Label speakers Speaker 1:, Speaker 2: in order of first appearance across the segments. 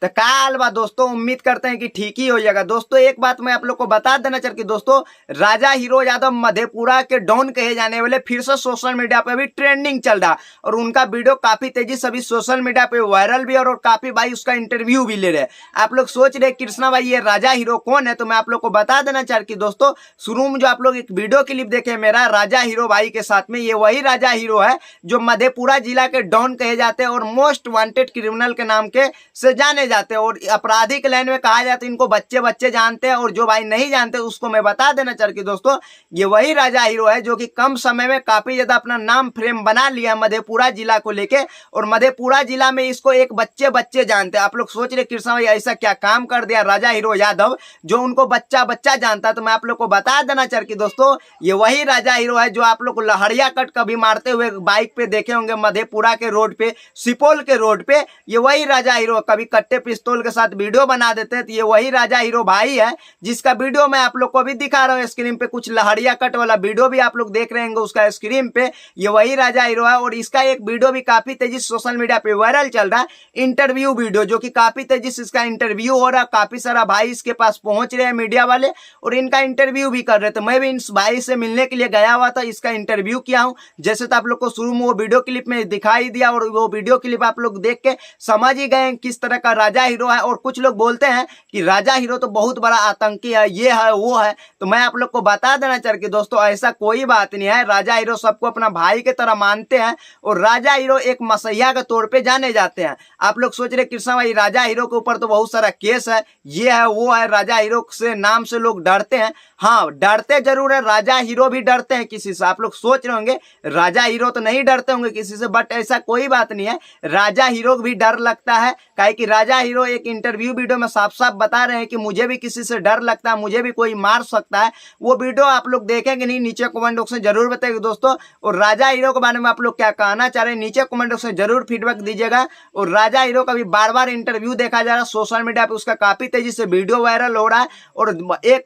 Speaker 1: तो का हाल बा दोस्तों, उम्मीद करते हैं कि ठीक ही हो जाएगा। दोस्तों एक बात मैं आप लोग को बता देना चाह कि दोस्तों राजा हीरो यादव मधेपुरा के डॉन कहे जाने वाले फिर से सोशल मीडिया पे भी ट्रेंडिंग चल रहा और उनका वीडियो काफी तेजी से अभी सोशल मीडिया पे वायरल भी और काफी भाई उसका इंटरव्यू भी ले रहे हैं। आप लोग सोच रहे कृष्णा भाई ये राजा हीरो कौन है, तो मैं आप लोग को बता देना चाह कि दोस्तों शुरू में जो आप लोग एक वीडियो क्लिप देखे मेरा राजा हीरो भाई के साथ में, ये वही राजा हीरो है जो मधेपुरा जिला के डॉन कहे जाते हैं और मोस्ट वांटेड क्रिमिनल के नाम के से जाने जाते हैं और आपराधिक लाइन में कहा जाता है इनको बच्चे बच्चे जानते हैं। और जो भाई नहीं जानते उसको मैं बता देना चाह कि दोस्तों ये वही राजा हीरो है जो कि कम समय में काफी ज्यादा अपना नाम फ्रेम बना लिया मधेपुरा जिला को लेके और मधेपुरा जिला में इसको एक बच्चे बच्चे जानते हैं। आप लोग सोच रहे कृष्णा भाई ऐसा क्या काम कर दिया राजा हीरो यादव जो उनको बच्चा बच्चा जानता है, तो मैं आप लोग को बता देना चाह कि दोस्तों ये वही राजा हीरो है जो आप लोग को लहरिया कट कभी मारते हुए बाइक पे देखे होंगे मधेपुरा के रोड पे, सुपौल के रोड पे। ये वही राजा हीरो कभी कट्टे पिस्तौल के साथ वीडियो बना देते हैं, तो ये वही राजा हीरो भाई है जिसका वीडियो मैं आप लोग को भी दिखा रहा हूँ स्क्रीन पे। कुछ लहरिया कट वाला वीडियो भी आप लोग देख रहे होंगे उसका स्क्रीन पे, ये वही राजा हीरो है। और इसका एक वीडियो भी काफी तेजी से सोशल मीडिया पे वायरल चल रहा है, इंटरव्यू वीडियो, जो कि काफी तेजी से इसका इंटरव्यू हो रहा है। काफी सारा भाई इसके पास पहुंच रहे हैं मीडिया वाले और इनका इंटरव्यू भी कर रहे थे। मैं भी इस भाई से मिलने के लिए गया हुआ था, इसका इंटरव्यू किया हूं। जैसे तो आप लोग को शुरू में वो वीडियो क्लिप में दिखाई दिया और वो वीडियो क्लिप आप लोग देख के समझ ही गए किस तरह का राजा हीरो है। और कुछ लोग बोलते हैं कि राजा हीरो तो बहुत बड़ा आतंकी है, ये है वो है, तो मैं आप लोग को बता देना चाह कि दोस्तों ऐसा कोई बात नहीं है। राजा हीरो सबको अपना भाई के तरह मानते हैं और राजा हीरो एक मसैया के तौर पे जाने जाते हैं। आप लोग सोच रहे कृष्णा भाई राजा हीरो के ऊपर तो बहुत सारा केस है, ये है वो है, राजा हीरो से नाम से लोग डरते हैं। हाँ डरते जरूर है, राजा हीरो भी डरते हैं किसी से। आप लोग सोच रहे होंगे राजा हीरो तो नहीं डरते होंगे किसी से, बट ऐसा कोई बात नहीं है, राजा हीरो को भी डर लगता है। काहे कि राजा हीरो एक इंटरव्यू वीडियो में साफ साफ बता रहे हैं कि मुझे भी किसी से डर लगता है, मुझे भी कोई मार सकता है। वो वीडियो आप लोग देखेंगे नहीं, नीचे कमेंट बॉक्स में जरूर बताइए दोस्तों। और राजा हीरो के बारे में आप लोग क्या कहना चाह रहे हैं नीचे कमेंट बॉक्स में जरूर फीडबैक दीजिएगा। और राजा हीरो का भी बार बार इंटरव्यू देखा जा रहा है सोशल मीडिया पे, उसका काफी तेजी से वीडियो वायरल हो रहा है और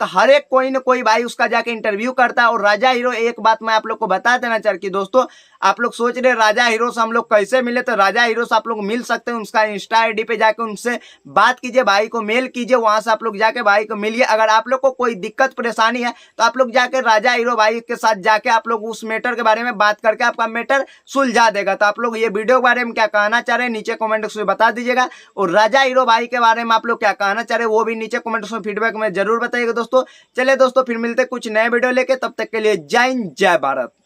Speaker 1: हर एक कोई ना कोई भाई उसका जाके इंटरव्यू करता है। और राजा हीरो एक बात मैं आप लोग को बता देना चाह कि दोस्तों आप लोग सोच रहे राजा हीरो से हम लोग कैसे मिले, तो राजा हीरो से आप लोग मिल सकते हैं। उसका इंस्टा आईडी पे जाके उनसे बात कीजिए, भाई को मेल कीजिए, वहां से आप लोग जाके भाई को मिलिए। अगर आप लोग को कोई दिक्कत परेशानी है तो आप लोग जाके राजा हीरो भाई के साथ जाके आप लोग उस मैटर के बारे में बात करके आपका मैटर सुलझा देगा। तो आप लोग ये वीडियो के बारे में क्या कहना चाह रहे हैं नीचे कमेंट बॉक्स में बता दीजिएगा। और राजा हीरो भाई के बारे में आप लोग क्या कहना चाह रहे हैं वो भी नीचे कमेंट बॉक्स में फीडबैक में जरूर बताइएगा दोस्तों। चलिए दोस्तों फिर मिलते कुछ नए वीडियो लेके, तब तक के लिए जय हिंद जय भारत।